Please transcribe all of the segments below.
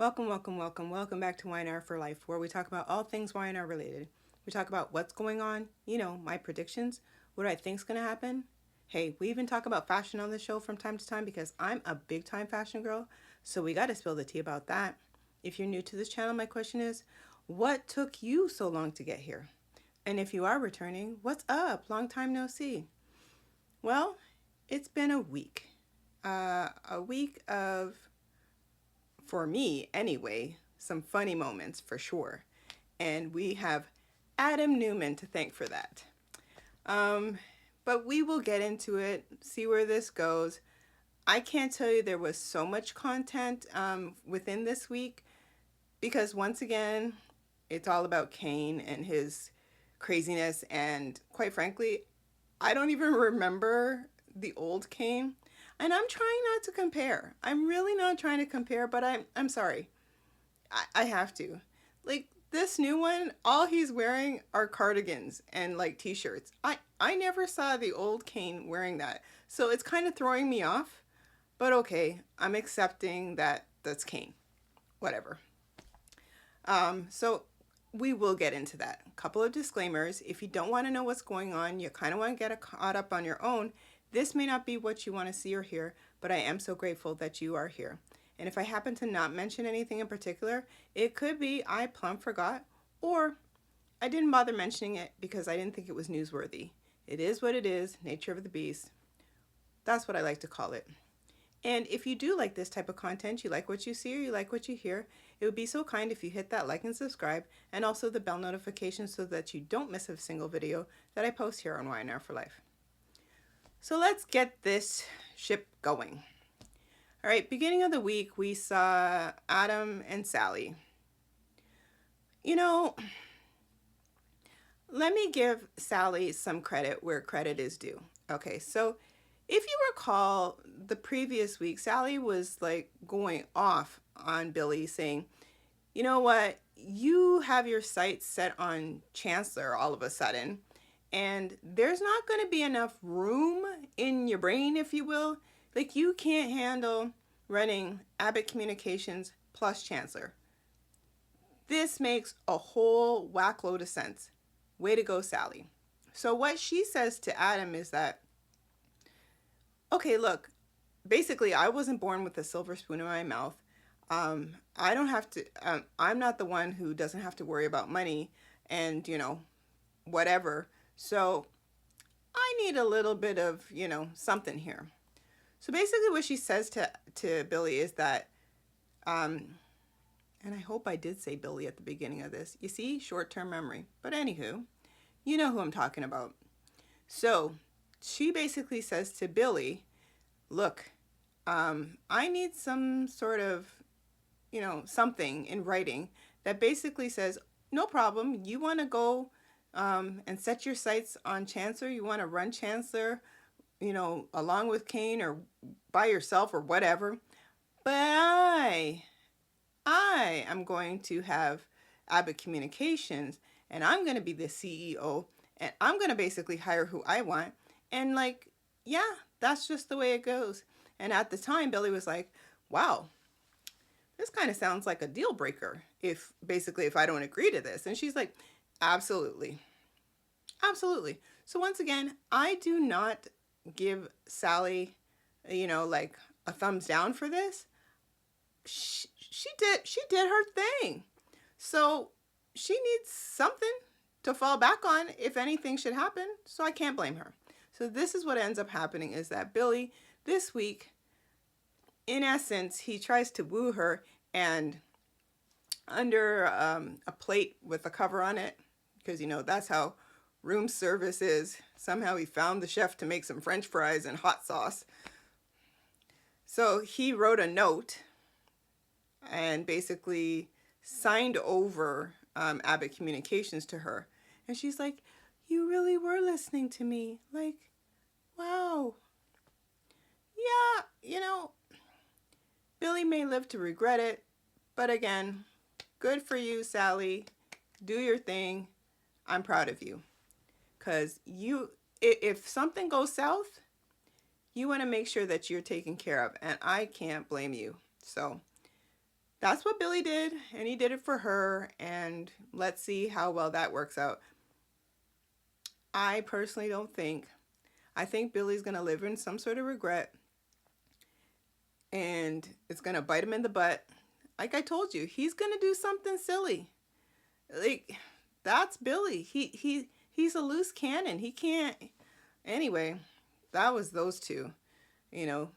Welcome back to Y&R For Life, where we talk about all things Y&R related. We talk about what's going on, my predictions, what I think's going to happen. Hey, we even talk about fashion on the show from time to time because I'm a big time fashion girl, so we got to spill the tea about that. If you're new to this channel, my question is, what took you so long to get here? And if you are returning, what's up? Long time no see. Well, it's been a week. A week of, for me anyway, some funny moments for sure. And we have Adam Newman to thank for that. But we will get into it, see where this goes. I can't tell you there was so much content within this week because once again, it's all about Kane and his craziness. And quite frankly, I don't even remember the old Kane. And I'm trying not to compare. I'm really not trying to compare, but I'm sorry. I have to. Like this new one, all he's wearing are cardigans and like t-shirts. I never saw the old Kane wearing that. So it's kind of throwing me off. But okay, I'm accepting that that's Kane. Whatever. So we will get into that. A couple of disclaimers. If you don't want to know what's going on, you kind of want to get caught up on your own, this may not be what you want to see or hear, but I am so grateful that you are here. And if I happen to not mention anything in particular, it could be I plumb forgot, or I didn't bother mentioning it because I didn't think it was newsworthy. It is what it is, nature of the beast. That's what I like to call it. And if you do like this type of content, you like what you see or you like what you hear, it would be so kind if you hit that like and subscribe and also the bell notification so that you don't miss a single video that I post here on Y&R For Life. So let's get this ship going. All right, beginning of the week, we saw Adam and Sally. Let me give Sally some credit where credit is due. Okay, so if you recall, the previous week, Sally was like going off on Billy saying, you know what, you have your sights set on Chancellor all of a sudden, and there's not going to be enough room in your brain, if you will. Like you can't handle running Abbott Communications plus Chancellor. This makes a whole whack load of sense. Way to go, Sally. So what she says to Adam is that, okay, look, basically I wasn't born with a silver spoon in my mouth. I don't have to, I'm not the one who doesn't have to worry about money and, whatever. So I need a little bit of, something here. So basically what she says to Billy is that, and I hope I did say Billy at the beginning of this. You see, short-term memory. But anywho, you know who I'm talking about. So she basically says to Billy, look, I need some sort of, something in writing that basically says, no problem, you want to go and set your sights on Chancellor, you want to run Chancellor, along with Kane or by yourself or whatever. But I am going to have Abbott Communications and I'm going to be the CEO and I'm going to basically hire who I want. And yeah, that's just the way it goes. And at the time, Billy was like, wow, this kind of sounds like a deal breaker if I don't agree to this. And she's like, absolutely. Absolutely. So once again, I do not give Sally, a thumbs down for this. She did her thing. So she needs something to fall back on if anything should happen. So I can't blame her. So this is what ends up happening is that Billy this week, in essence, he tries to woo her and under a plate with a cover on it, because that's how room service is. Somehow he found the chef to make some French fries and hot sauce. So he wrote a note and basically signed over Abbott Communications to her. And she's like, you really were listening to me. Like, wow. Yeah, Billy may live to regret it. But again, good for you, Sally. Do your thing. I'm proud of you. Because if something goes south, you want to make sure that you're taken care of. And I can't blame you. So That's what Billy did, and he did it for her, and let's see how well that works out. I personally don't think. I think Billy's going to live in some sort of regret, and it's going to bite him in the butt. Like I told you, he's going to do something silly. Like, that's Billy. He's a loose cannon. He can't. Anyway, that was those two, you know,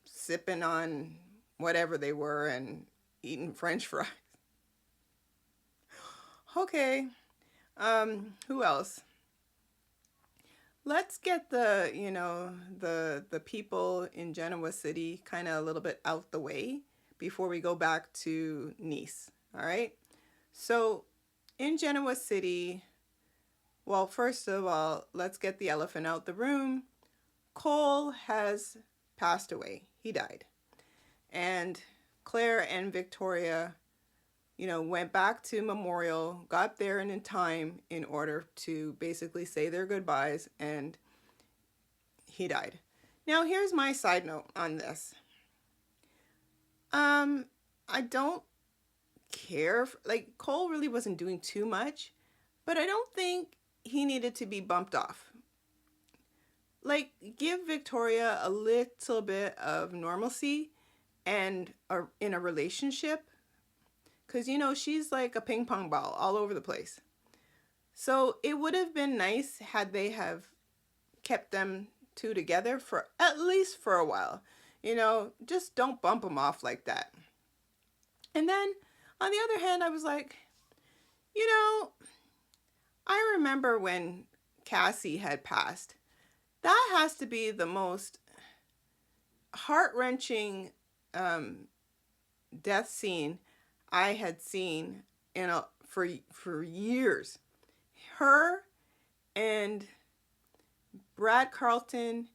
sipping on whatever they were and eating French fries. Okay. Who else? Let's get the people in Genoa City kind of a little bit out the way before we go back to Nice. All right. So in Genoa City, well, first of all, let's get the elephant out the room. Cole has passed away. He died. And Claire and Victoria, went back to Memorial, got there in time in order to basically say their goodbyes, and he died. Now, here's my side note on this. I don't care. Like, Cole really wasn't doing too much, but I don't think he needed to be bumped off. Like, give Victoria a little bit of normalcy and in a relationship, because she's like a ping pong ball all over the place. So it would have been nice had they have kept them two together for at least for a while. Just don't bump them off like that. And then on the other hand, I was like, I remember when Cassie had passed. That has to be the most heart-wrenching death scene I had seen for years. Her and Brad Carlton,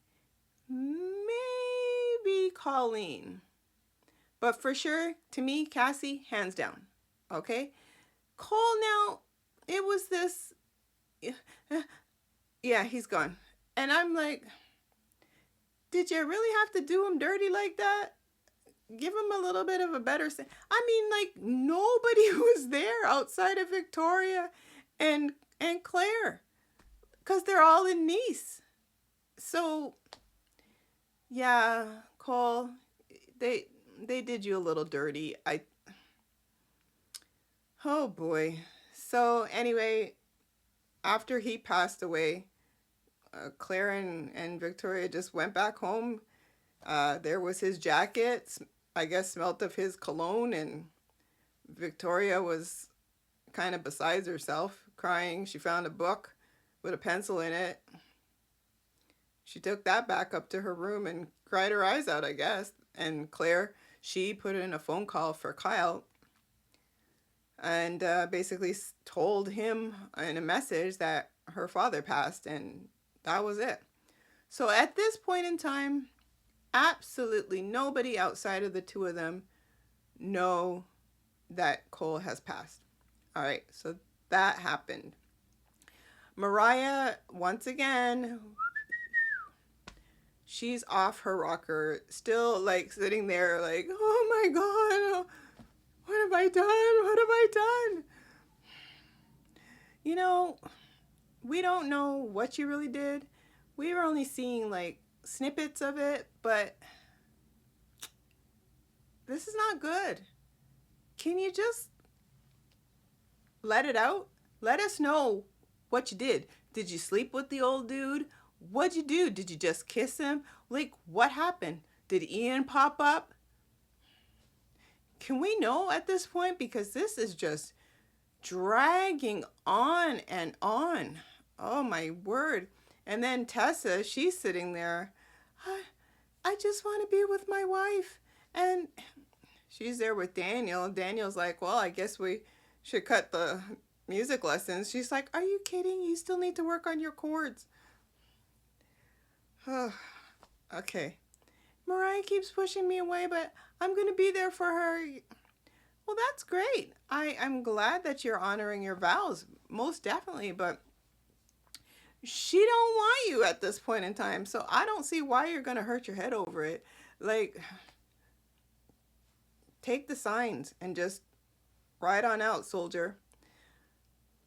maybe Colleen, but for sure, to me, Cassie, hands down. Okay, Cole, now it was this. Yeah, he's gone, and I'm like, did you really have to do him dirty like that? Give him a little bit of a better I mean, like, nobody was there outside of Victoria and Claire, because they're all in Nice. So yeah, Cole, they did you a little dirty. Oh boy. So anyway, after he passed away, Claire and Victoria just went back home. There was his jacket, I guess, smelt of his cologne, and Victoria was kind of besides herself, crying. She found a book with a pencil in it. She took that back up to her room and cried her eyes out, I guess. And Claire, she put in a phone call for Kyle and basically told him in a message that her father passed, and that was it. So at this point in time, absolutely nobody outside of the two of them know that Cole has passed. All right, so that happened. Mariah, once again, she's off her rocker, still like sitting there like, oh my God, what have I done? What have I done? We don't know what you really did. We were only seeing like snippets of it, but this is not good. Can you just let it out? Let us know what you did. Did you sleep with the old dude? What'd you do? Did you just kiss him? Like, what happened? Did Ian pop up? Can we know at this point? Because this is just dragging on and on. Oh my word. And then Tessa, she's sitting there. I just want to be with my wife. And she's there with Daniel. Daniel's like, well, I guess we should cut the music lessons. She's like, are you kidding? You still need to work on your chords. Okay. Mariah keeps pushing me away, but I'm going to be there for her. Well, that's great. I'm glad that you're honoring your vows, most definitely, but she don't want you at this point in time, so I don't see why you're going to hurt your head over it. Like, take the signs and just ride on out, soldier.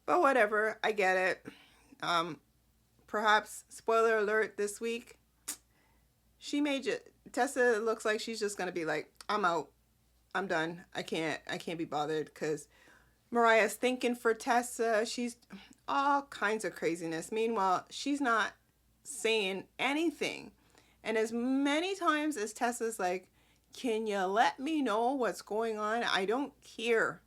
But whatever, I get it. Perhaps, spoiler alert this week, she made it. Tessa looks like she's just gonna be like, I'm out. I'm done. I can't be bothered because Mariah's thinking for Tessa. She's all kinds of craziness. Meanwhile, she's not saying anything. And as many times as Tessa's like, can you let me know what's going on? I don't care.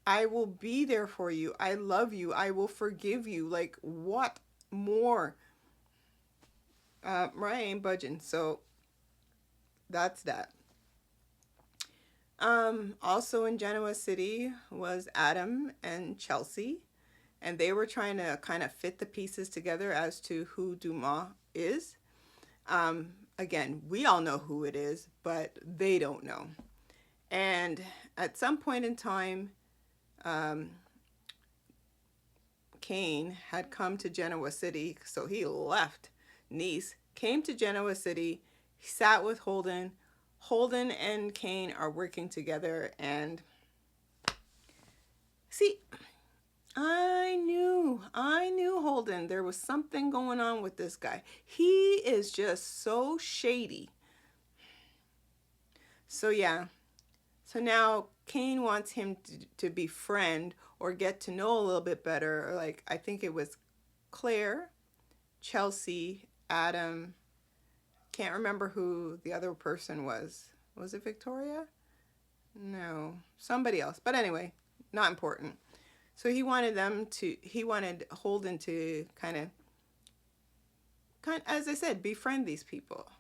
I will be there for you. I love you. I will forgive you. Like, what more? Mariah ain't budging. So that's that. Also in Genoa City was Adam and Chelsea, and they were trying to kind of fit the pieces together as to who Dumas is. Again, we all know who it is, but they don't know. And at some point in time, Cain had come to Genoa City, so he left Nice, came to Genoa City, he sat with Holden. Holden and Cain are working together, and see, I knew Holden. There was something going on with this guy. He is just so shady. So yeah, so now Cain wants him to befriend or get to know a little bit better. Like, I think it was Claire, Chelsea, Adam. Can't remember who the other person was. Was it Victoria? No, somebody else. But anyway, not important. So he wanted Holden to kind of, as I said, befriend these people.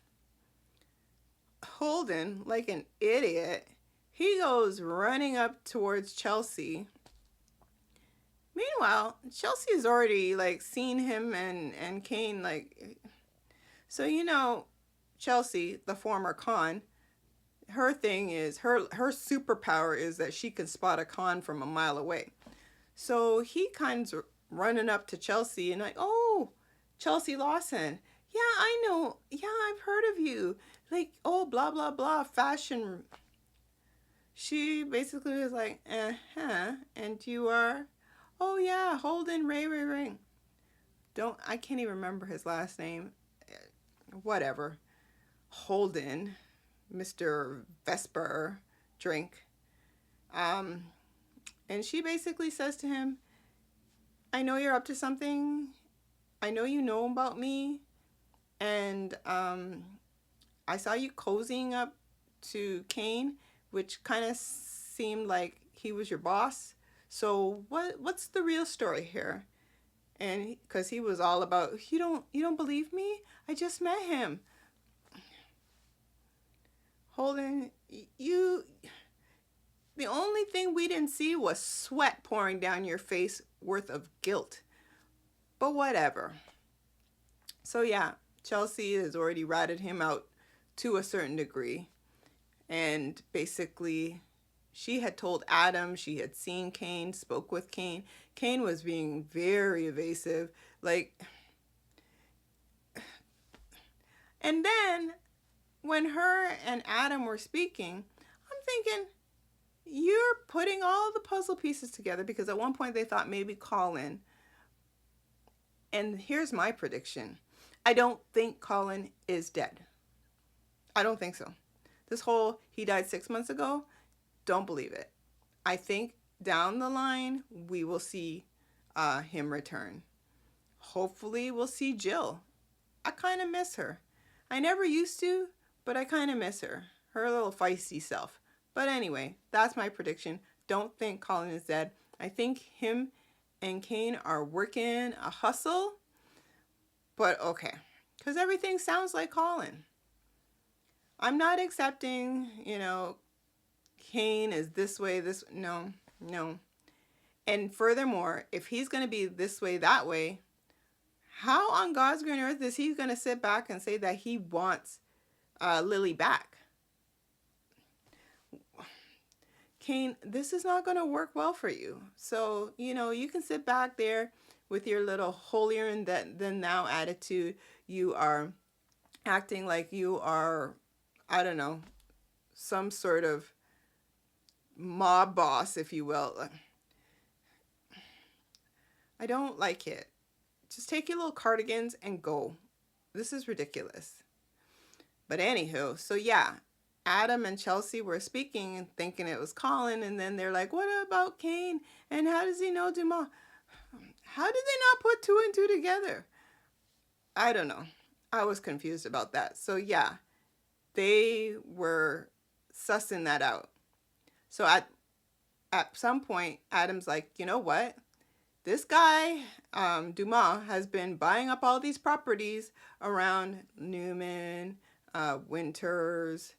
Holden, like an idiot, he goes running up towards Chelsea. Meanwhile, Chelsea has already like seen him and Cain, like, so Chelsea, the former con, her thing is her superpower is that she can spot a con from a mile away. So he kind of running up to Chelsea and like, oh, Chelsea Lawson. Yeah, I know. Yeah, I've heard of you. Like, oh, blah, blah, blah, fashion. She basically was like, and you are? Oh, yeah, Holden Ray. I can't even remember his last name. Whatever. Holden, Mr. Vesper, drink. And she basically says to him, I know you're up to something. I know you know about me. And I saw you cozying up to Cain, which kind of seemed like he was your boss. So what's the real story here? And because he was all about, you don't believe me? I just met him. Holden, the only thing we didn't see was sweat pouring down your face worth of guilt. But whatever. So yeah, Chelsea has already ratted him out to a certain degree. And basically, she had told Adam she had seen Cain, spoke with Cain. Cain was being very evasive. Like, and then when her and Adam were speaking, I'm thinking, you're putting all the puzzle pieces together, because at one point they thought maybe Colin. And here's my prediction. I don't think Colin is dead. I don't think so. This whole he died 6 months ago, don't believe it. I think down the line we will see him return. Hopefully we'll see Jill. I kind of miss her. I never used to, but I kind of miss her. Her little feisty self. But anyway, that's my prediction. Don't think Colin is dead. I think him and Cain are working a hustle. But okay, because everything sounds like Colin. I'm not accepting, Cain is this way, no. And furthermore, if he's going to be this way, that way, how on God's green earth is he going to sit back and say that he wants Lily back? Cain, this is not going to work well for you. So, you can sit back there with your little holier than thou attitude. You are acting like you are, I don't know, some sort of mob boss, if you will. I don't like it. Just take your little cardigans and go. This is ridiculous. But anywho, so yeah, Adam and Chelsea were speaking and thinking it was Colin, and then they're like, "What about Kane? And how does he know Dumas? How did they not put two and two together?" I don't know. I was confused about that. So yeah, they were sussing that out. So at some point, Adam's like, "You know what? This guy, Dumas, has been buying up all these properties around Newman, Winters,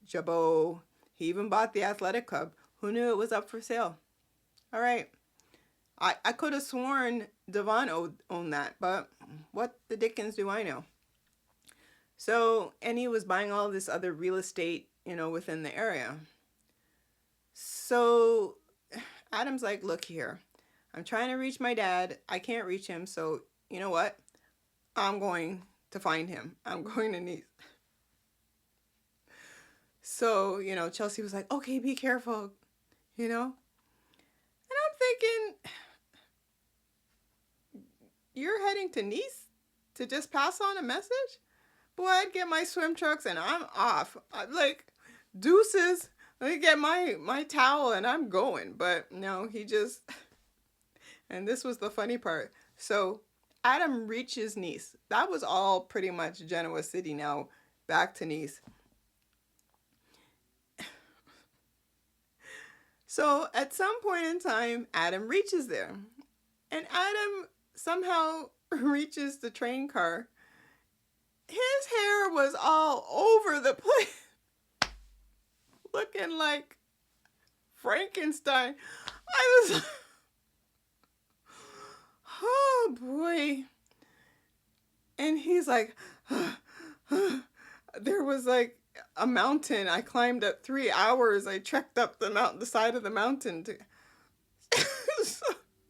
Jabot. He even bought the athletic club. Who knew it was up for sale? All right. I could have sworn Devon owned that, but what the dickens do I know? So, and he was buying all this other real estate, within the area. So Adam's like, look here. I'm trying to reach my dad. I can't reach him. So, you know what? I'm going to find him. I'm going to Nice. So, Chelsea was like, okay, be careful, And I'm thinking, you're heading to Nice to just pass on a message? Boy, I'd get my swim trunks and I'm off. I'm like, deuces. Let me get my towel and I'm going. But no, he just... And this was the funny part. So Adam reaches Nice. That was all pretty much Genoa City now. Back to Nice. So at some point in time, Adam reaches there. And Adam somehow reaches the train car. His hair was all over the place. Looking like Frankenstein. I was like, oh boy. And he's like, there was like a mountain. I climbed up 3 hours. I trekked up the side of the mountain. So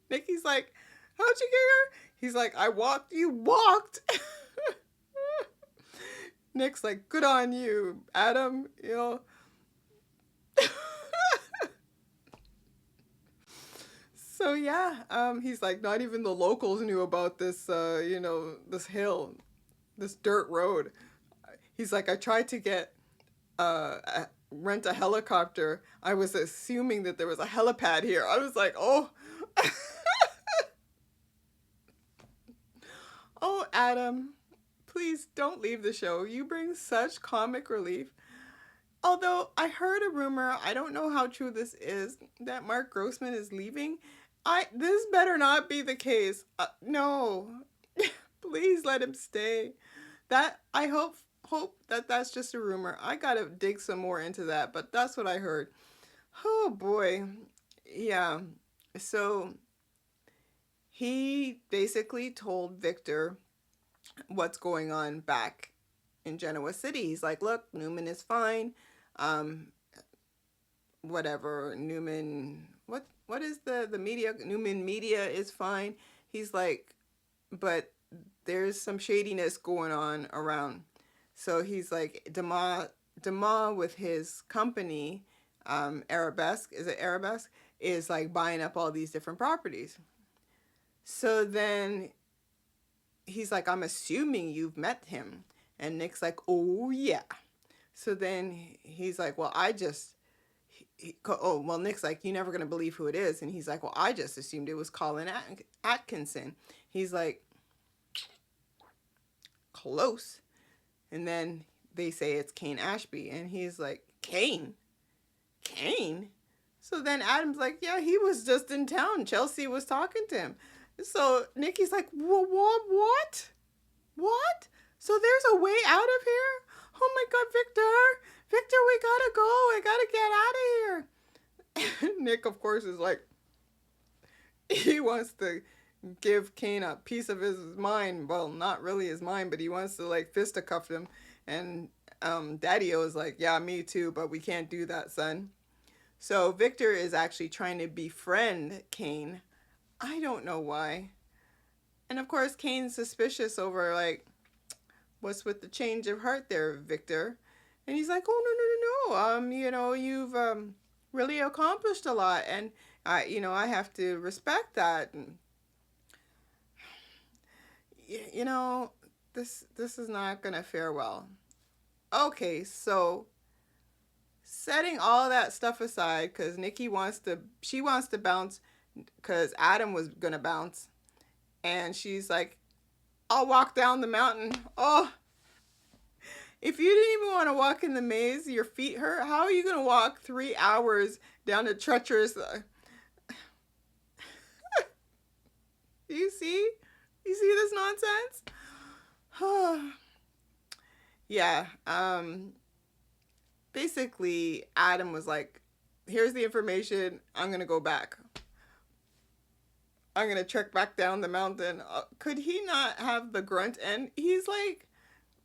Nikki's like, how'd you get here? He's like, I walked. You walked. Nick's like, good on you, Adam. So yeah, he's like, not even the locals knew about this, this hill, this dirt road. He's like, I tried to rent a helicopter. I was assuming that there was a helipad here. I was like, oh. Oh, Adam, please don't leave the show. You bring such comic relief. Although I heard a rumor, I don't know how true this is, that Mark Grossman is leaving. This better not be the case. No, please let him stay. That I hope that that's just a rumor. I gotta dig some more into that, but that's what I heard. Oh boy, yeah. So he basically told Victor what's going on back in Genoa City. He's like, look, Newman is fine. Whatever, Newman, what is the media? Newman Media is fine. He's like, but there's some shadiness going on around. So he's like, Dumas with his company, Arabesque, is it Arabesque? Is like buying up all these different properties. So then he's like, I'm assuming you've met him. And Nick's like, oh yeah. So then he's like, well, Nick's like, you're never going to believe who it is. And he's like, well, I just assumed it was Colin Atkinson. He's like, close. And then they say it's Kane Ashby. And he's like, Kane? So then Adam's like, yeah, he was just in town. Chelsea was talking to him. So Nikki's like, what? So there's a way out of here? Oh my God, Victor, we gotta go. I gotta get out of here. Nick, of course, is like, he wants to give Kane a piece of his mind. Well, not really his mind, but he wants to like fisticuff him. And Daddy-O is like, yeah, me too, but we can't do that, son. So Victor is actually trying to befriend Kane. I don't know why. And of course, Kane's suspicious over like, what's with the change of heart there, Victor? And he's like, oh, no. You've really accomplished a lot, and I have to respect that. And, you know, this is not gonna fare well. Okay, so setting all that stuff aside, because she wants to bounce, because Adam was gonna bounce, and she's like, I'll walk down the mountain. Oh, if you didn't even want to walk in the maze, your feet hurt. How are you gonna walk 3 hours down a treacherous? You see, you see this nonsense? Yeah. Basically, Adam was like, "Here's the information. I'm gonna go back. I'm gonna trek back down the mountain." Could he not have the grunt end? He's like,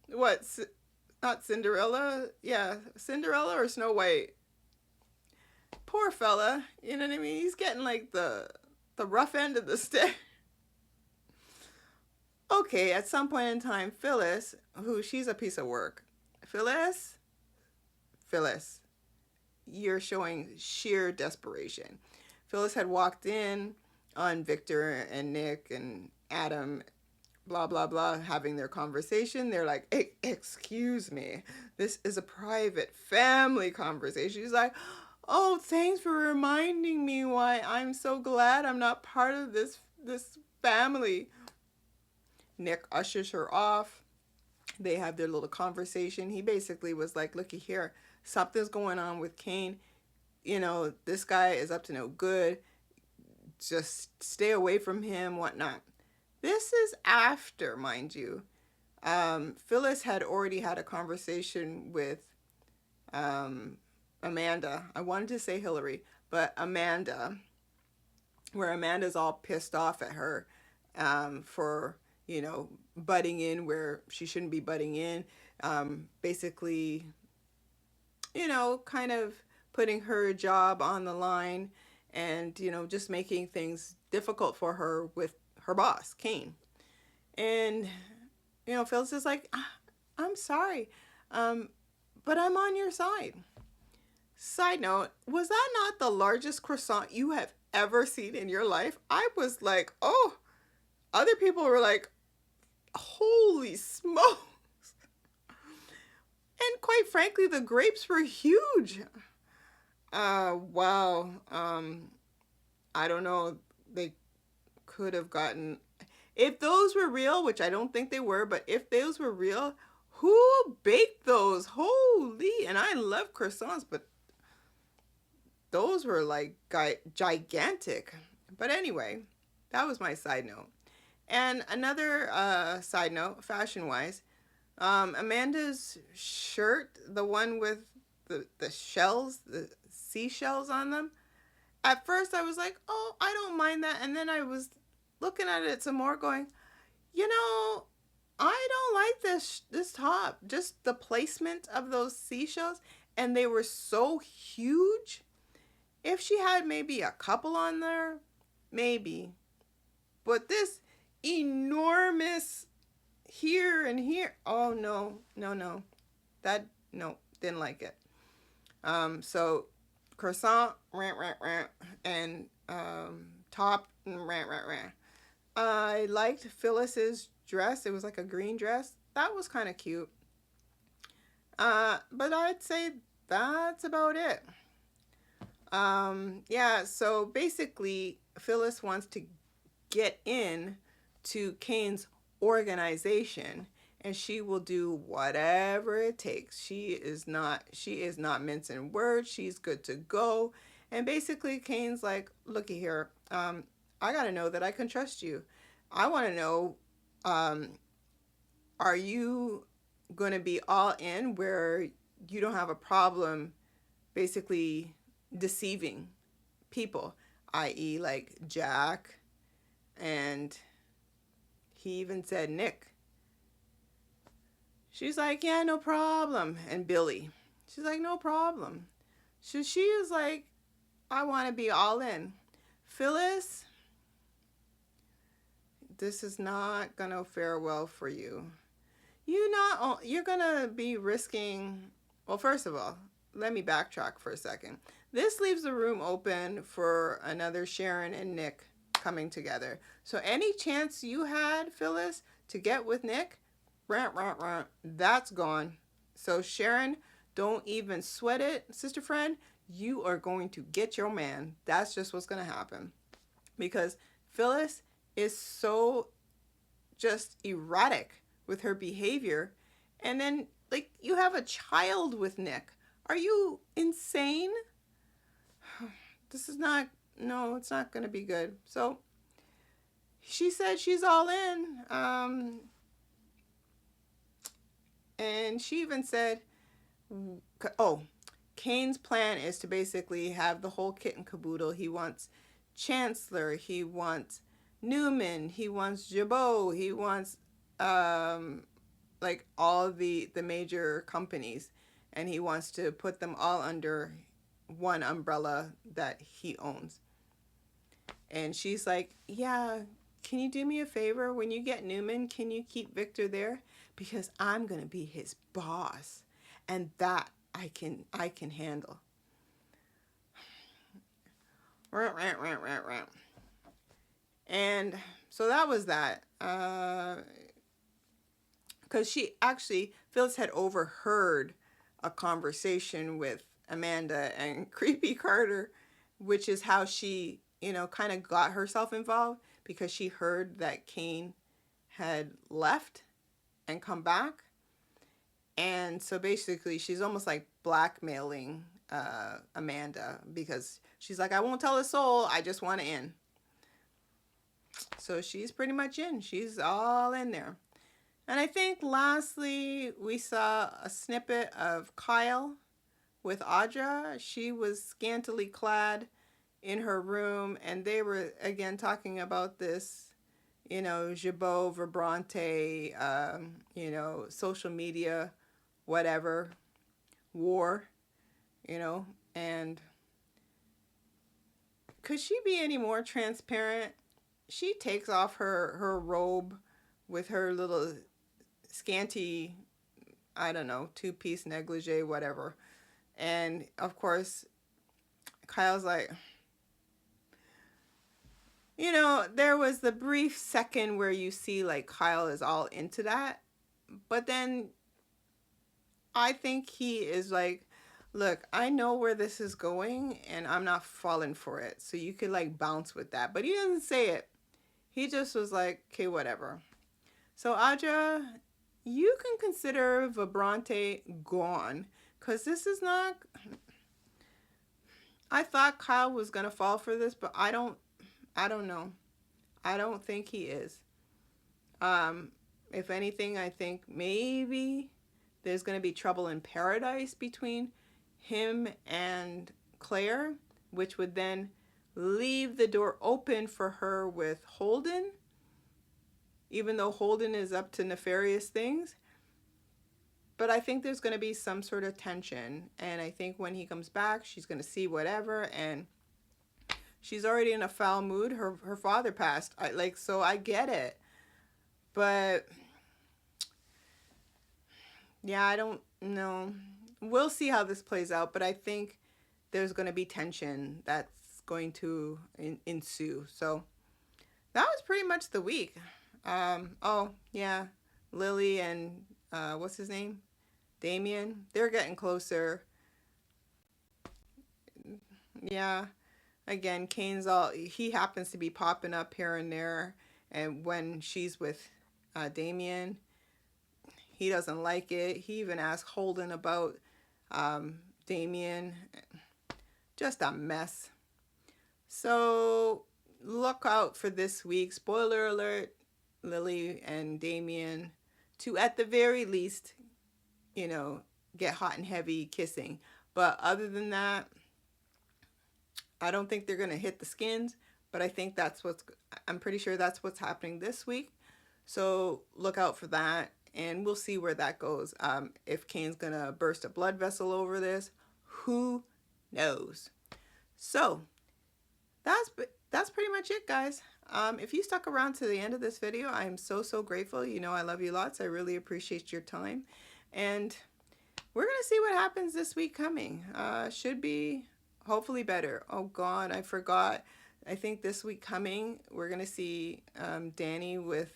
what? Not Cinderella? Yeah, Cinderella or Snow White. Poor fella. You know what I mean? He's getting like the rough end of the stick. Okay, at some point in time, Phyllis, she's a piece of work. Phyllis, Phyllis, you're showing sheer desperation. Phyllis had walked in on Victor and Nick and Adam, blah, blah, blah, having their conversation. They're like, excuse me, this is a private family conversation. She's like, oh, thanks for reminding me why I'm so glad I'm not part of this family. Nick ushers her off. They have their little conversation. He basically was like, looky here, something's going on with Kane. This guy is up to no good. Just stay away from him, whatnot. This is after, mind you, Phyllis had already had a conversation with Amanda. I wanted to say Hillary, but Amanda, where Amanda's all pissed off at her for, butting in where she shouldn't be butting in. Basically, kind of putting her job on the line and, just making things difficult for her with her boss, Kane. And, Phyllis is like, I'm sorry, but I'm on your side. Side note, was that not the largest croissant you have ever seen in your life? I was like, oh, other people were like, holy smokes. And quite frankly, the grapes were huge. Wow. I don't know. They could have gotten, if those were real, which I don't think they were, but if those were real, who baked those? Holy, and I love croissants, but those were like gigantic. But anyway, that was my side note. And another side note, fashion-wise, Amanda's shirt, the one with the shells, the seashells on them, at first I was like, oh, I don't mind that. And then I was looking at it some more going, I don't like this top. Just the placement of those seashells. And they were so huge. If she had maybe a couple on there, maybe. But this enormous here and here. Oh, no. Didn't like it. So croissant, rant, and top, rant. I liked Phyllis's dress. It was like a green dress. That was kind of cute. But I'd say that's about it. Yeah, so basically Phyllis wants to get in to Kane's organization, and she will do whatever it takes. She is not mincing words. She's good to go. And basically Kane's like, looky here, I gotta know that I can trust you. I want to know, are you gonna be all in where you don't have a problem basically deceiving people, i.e. like Jack, and he even said Nick. She's like, yeah, no problem. And Billy, she's like, no problem. She is like, I want to be all in. Phyllis, this is not gonna fare well for you. You're gonna be risking, well, first of all, let me backtrack for a second. This leaves the room open for another Sharon and Nick coming together. So any chance you had, Phyllis, to get with Nick, that's gone. So Sharon, don't even sweat it, sister friend. You are going to get your man. That's just what's going to happen. Because Phyllis is so just erratic with her behavior. And then, like, you have a child with Nick. Are you insane? This is not, no, it's not going to be good. So she said she's all in. And she even said, oh, Kane's plan is to basically have the whole kit and caboodle. He wants Chancellor, he wants Newman, he wants Jabot, he wants like all the major companies, and he wants to put them all under one umbrella that he owns. And she's like, yeah, can you do me a favor? When you get Newman, can you keep Victor there? Because I'm going to be his boss. And that I can handle. And so that was that. Because she actually, Phyllis had overheard a conversation with Amanda and Creepy Carter, which is how she, you know, kind of got herself involved, because she heard that Kane had left and come back. And so basically she's almost like blackmailing Amanda, because she's like, I won't tell a soul, I just want to in. So she's pretty much in. She's all in there. And I think lastly, we saw a snippet of Kyle with Audra. She was scantily clad in her room, and they were again talking about this, you know, Jabot, Vibrante, you know, social media, whatever, war, you know. And could she be any more transparent? She takes off her robe with her little scanty, I don't know, two-piece negligee, whatever. And of course, Kyle's like, you know, there was the brief second where you see like Kyle is all into that. But then I think he is like, look, I know where this is going and I'm not falling for it. So you could like bounce with that. But he doesn't say it. He just was like, okay, whatever. So Audra, you can consider Vibrante gone. Because this is not... I thought Kyle was going to fall for this, but I don't know. I don't think he is. If anything, I think maybe there's going to be trouble in paradise between him and Claire, which would then leave the door open for her with Holden, even though Holden is up to nefarious things. But I think there's going to be some sort of tension, and I think when he comes back, she's going to see whatever, and she's already in a foul mood. Her father passed. So I get it. But yeah, I don't know. We'll see how this plays out, but I think there's going to be tension that's going to ensue. So that was pretty much the week. Oh, yeah. Lily and what's his name? Damien. They're getting closer. Yeah. Again, Kane's he happens to be popping up here and there. And when she's with Damien, he doesn't like it. He even asked Holden about Damien. Just a mess. So look out for this week. Spoiler alert, Lily and Damien to, at the very least, you know, get hot and heavy kissing. But other than that, I don't think they're going to hit the skins, but I think I'm pretty sure that's what's happening this week. So look out for that, and we'll see where that goes. If Kane's going to burst a blood vessel over this, who knows? So that's pretty much it, guys. If you stuck around to the end of this video, I am so grateful. You know I love you lots. I really appreciate your time. And we're gonna see what happens this week coming. Should be hopefully better. Oh God, I forgot. I think this week coming we're gonna see Danny with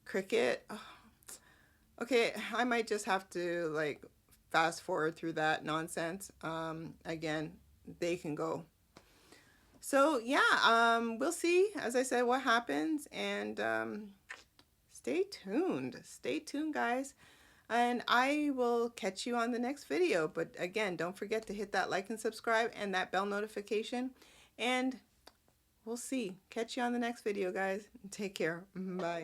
cricket. Oh, okay, I might just have to like fast forward through that nonsense. Again, they can go. So yeah, we'll see, as I said, what happens, and stay tuned. Stay tuned, guys. And I will catch you on the next video. But again, don't forget to hit that like and subscribe and that bell notification. And we'll see. Catch you on the next video, guys. Take care. Bye.